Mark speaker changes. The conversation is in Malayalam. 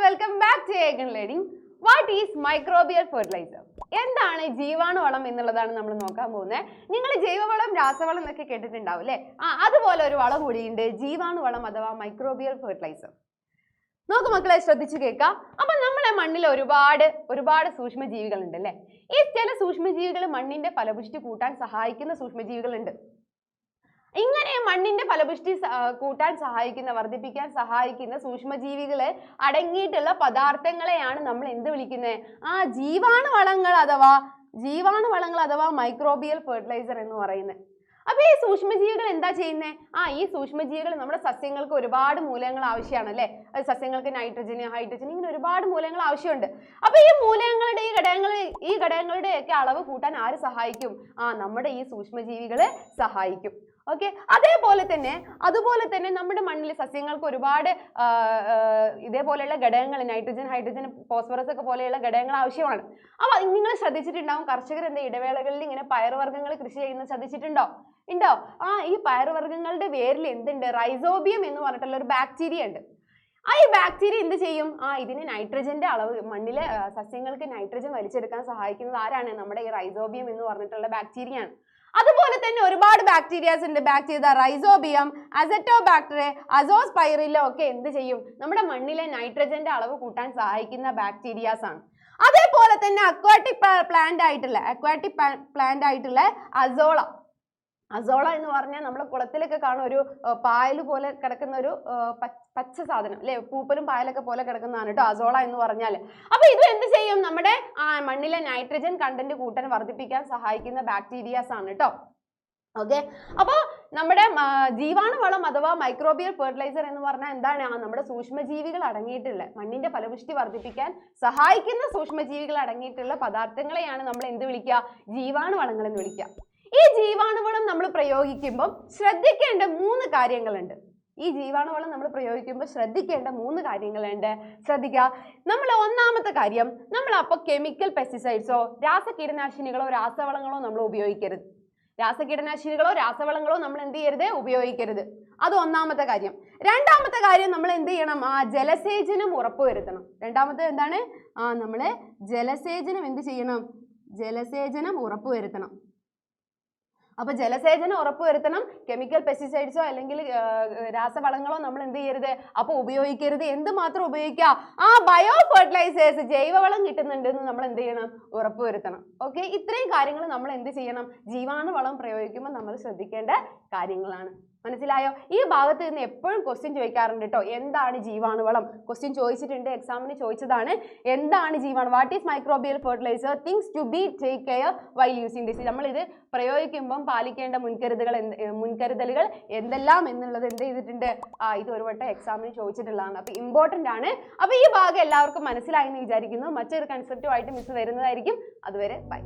Speaker 1: Welcome back to Egan learning. What is microbial fertilizer? എന്താണ് ജീവാണുവളം എന്നുള്ളതാണ് നമ്മൾ നോക്കാൻ പോകുന്നത്. നിങ്ങൾ ജൈവവളം രാസവളം എന്നൊക്കെ കേട്ടിട്ടുണ്ടാവും അല്ലേ? അതുപോലെ ഒരു വളം കൂടിയുണ്ട്, ജീവാണുവളം അഥവാ മൈക്രോബിയൽ ഫെർട്ടിലൈസർ. നോക്കൂ മക്കളെ, ശ്രദ്ധിച്ചു കേൾക്കാം. അപ്പൊ നമ്മുടെ മണ്ണിൽ ഒരുപാട് സൂക്ഷ്മജീവികൾ ഉണ്ട് അല്ലേ? ഈ ചില സൂക്ഷ്മജീവികൾ മണ്ണിന്റെ ഫലപുഷ്ടി കൂട്ടാൻ സഹായിക്കുന്ന സൂക്ഷ്മജീവികളുണ്ട്. ഇങ്ങനെ മണ്ണിന്റെ ഫലപുഷ്ടി കൂട്ടാൻ സഹായിക്കുന്ന, വർദ്ധിപ്പിക്കാൻ സഹായിക്കുന്ന സൂക്ഷ്മജീവികളെ അടങ്ങിയിട്ടുള്ള പദാർത്ഥങ്ങളെയാണ് നമ്മൾ എന്ത് വിളിക്കുന്നത്? ജീവാണുവളങ്ങൾ അഥവാ മൈക്രോബിയൽ ഫെർട്ടിലൈസർ എന്ന് പറയുന്നത്. അപ്പൊ ഈ സൂക്ഷ്മജീവികൾ എന്താ ചെയ്യുന്നത്? ഈ സൂക്ഷ്മജീവികൾ നമ്മുടെ സസ്യങ്ങൾക്ക് ഒരുപാട് മൂലകങ്ങൾ ആവശ്യമാണ് അല്ലെ? സസ്യങ്ങൾക്ക് നൈട്രജൻ, ഹൈഡ്രജൻ, ഇങ്ങനെ ഒരുപാട് മൂലകങ്ങൾ ആവശ്യമുണ്ട്. അപ്പൊ ഈ ഘടകങ്ങളുടെ ഒക്കെ അളവ് കൂട്ടാൻ ആര് സഹായിക്കും? നമ്മുടെ ഈ സൂക്ഷ്മജീവികളെ സഹായിക്കും. ഓക്കെ, അതുപോലെ തന്നെ നമ്മുടെ മണ്ണിലെ സസ്യങ്ങൾക്ക് ഒരുപാട് ഇതേപോലെയുള്ള ഘടകങ്ങൾ, നൈട്രജൻ, ഹൈഡ്രജൻ, ഫോസ്ഫറസ് ഒക്കെ പോലെയുള്ള ഘടകങ്ങൾ ആവശ്യമാണ്. അപ്പൊ നിങ്ങൾ ശ്രദ്ധിച്ചിട്ടുണ്ടാവും, കർഷകർ ഇടവേളകളിൽ ഇങ്ങനെ പയറുവർഗ്ഗങ്ങൾ കൃഷി ചെയ്യുന്നത് ശ്രദ്ധിച്ചിട്ടുണ്ടോ? ഉണ്ടോ? ഈ പയറുവർഗ്ഗങ്ങളുടെ വേരിൽ എന്തുണ്ട്? റൈസോബിയം എന്ന് പറഞ്ഞിട്ടുള്ള ഒരു ബാക്ടീരിയ ഉണ്ട്. ഈ ബാക്ടീരിയ എന്ത് ചെയ്യും? ഇതിന് നൈട്രജന്റെ അളവ്, മണ്ണിലെ സസ്യങ്ങൾക്ക് നൈട്രജൻ വലിച്ചെടുക്കാൻ സഹായിക്കുന്നത് ആരാണ്? നമ്മുടെ ഈ റൈസോബിയം എന്ന് പറഞ്ഞിട്ടുള്ള ബാക്ടീരിയ ആണ്. അതുപോലെ തന്നെ ഒരുപാട് ബാക്ടീരിയാസ് ഉണ്ട്. ബാക്ടീരിയ റൈസോബിയം, അസറ്റോബാക്ടർ, അസോസ്പൈറിലോ ഒക്കെ എന്ത് ചെയ്യും? നമ്മുടെ മണ്ണിലെ നൈട്രജന്റെ അളവ് കൂട്ടാൻ സഹായിക്കുന്ന ബാക്ടീരിയാസ് ആണ്. അതേപോലെ തന്നെ അക്വാറ്റിക് പ്ലാന്റ് ആയിട്ടുള്ള അസോള എന്ന് പറഞ്ഞാൽ നമ്മുടെ കുളത്തിലൊക്കെ കാണും, ഒരു പായൽ പോലെ കിടക്കുന്ന ഒരു പച്ച സാധനം അല്ലെ? പൂപ്പലും പായലൊക്കെ പോലെ കിടക്കുന്നതാണ് കേട്ടോ അസോള എന്ന് പറഞ്ഞാൽ. അപ്പൊ ഇത് എന്ത് ചെയ്യും? നമ്മുടെ മണ്ണിലെ നൈട്രജൻ കണ്ടന്റ് കൂട്ടാൻ, വർദ്ധിപ്പിക്കാൻ സഹായിക്കുന്ന ബാക്ടീരിയാസ് ആണ് കേട്ടോ. ഓക്കെ, അപ്പൊ നമ്മുടെ ജീവാണുവളം അഥവാ മൈക്രോബിയൽ ഫെർട്ടിലൈസർ എന്ന് പറഞ്ഞാൽ എന്താണ്? നമ്മുടെ സൂക്ഷ്മജീവികൾ അടങ്ങിയിട്ടുള്ള, മണ്ണിന്റെ ഫലപുഷ്ടി വർദ്ധിപ്പിക്കാൻ സഹായിക്കുന്ന സൂക്ഷ്മജീവികൾ അടങ്ങിയിട്ടുള്ള പദാർത്ഥങ്ങളെയാണ് നമ്മൾ എന്ത് വിളിക്കുക? ജീവാണുവളങ്ങൾ എന്ന് വിളിക്കുക. ഈ ജീവാണുവളം നമ്മൾ പ്രയോഗിക്കുമ്പോൾ ശ്രദ്ധിക്കേണ്ട 3 കാര്യങ്ങളുണ്ട്. ശ്രദ്ധിക്കുക. നമ്മൾ ഒന്നാമത്തെ കാര്യം, നമ്മൾ അപ്പോൾ കെമിക്കൽ പെസ്റ്റിസൈഡ്സോ രാസകീടനാശിനികളോ രാസവളങ്ങളോ നമ്മൾ ഉപയോഗിക്കരുത്. രാസവളങ്ങളോ നമ്മൾ എന്ത് ചെയ്യരുത്? ഉപയോഗിക്കരുത്. അത് ഒന്നാമത്തെ കാര്യം. രണ്ടാമത്തെ കാര്യം, നമ്മൾ എന്ത് ചെയ്യണം? ജലസേചനം ഉറപ്പുവരുത്തണം. രണ്ടാമത്തെ എന്താണ്? നമ്മൾ ജലസേചനം എന്ത് ചെയ്യണം? ജലസേചനം ഉറപ്പുവരുത്തണം. അപ്പൊ ജലസേചനം ഉറപ്പുവരുത്തണം. കെമിക്കൽ പെസ്റ്റിസൈഡ്സോ അല്ലെങ്കിൽ രാസവളങ്ങളോ നമ്മൾ എന്ത് ചെയ്യരുത്? അപ്പൊ ഉപയോഗിക്കരുത്. എന്ത് മാത്രം ഉപയോഗിക്കുക? ബയോ ഫെർട്ടിലൈസേഴ്സ്, ജൈവവളം കിട്ടുന്നുണ്ടെന്ന് നമ്മൾ എന്ത് ചെയ്യണം? ഉറപ്പുവരുത്തണം. ഓക്കെ, ഇത്രയും കാര്യങ്ങൾ നമ്മൾ എന്ത് ചെയ്യണം? ജീവാണുവളം പ്രയോഗിക്കുമ്പോൾ നമ്മൾ ശ്രദ്ധിക്കേണ്ട കാര്യങ്ങളാണ്. മനസ്സിലായോ? ഈ ഭാഗത്ത് നിന്ന് എപ്പോഴും ക്വസ്റ്റ്യൻ ചോദിക്കാറുണ്ട് കേട്ടോ. എന്താണ് ജീവാണുവളം? ക്വസ്റ്റ്യൻ ചോദിച്ചിട്ടുണ്ട്, എക്സാമിന് ചോദിച്ചതാണ്. എന്താണ് ജീവാണു? What is microbial fertiliser? Things to be take care while using this. നമ്മൾ ഇത് പ്രയോഗിക്കുമ്പം പാലിക്കേണ്ട മുൻകരുതലുകൾ എന്തെല്ലാം എന്നുള്ളത് എന്ത് ചെയ്തിട്ടുണ്ട്? ഇത് ഒരു വട്ടം എക്സാമിന് ചോദിച്ചിട്ടുള്ളതാണ്. അപ്പൊ ഇമ്പോർട്ടന്റ് ആണ്. അപ്പൊ ഈ ഭാഗം എല്ലാവർക്കും മനസ്സിലായി എന്ന് വിചാരിക്കുന്നു. മറ്റൊരു കൺസെപ്റ്റുമായിട്ട് മിസ് വരുന്നതായിരിക്കും. അതുവരെ ബൈ.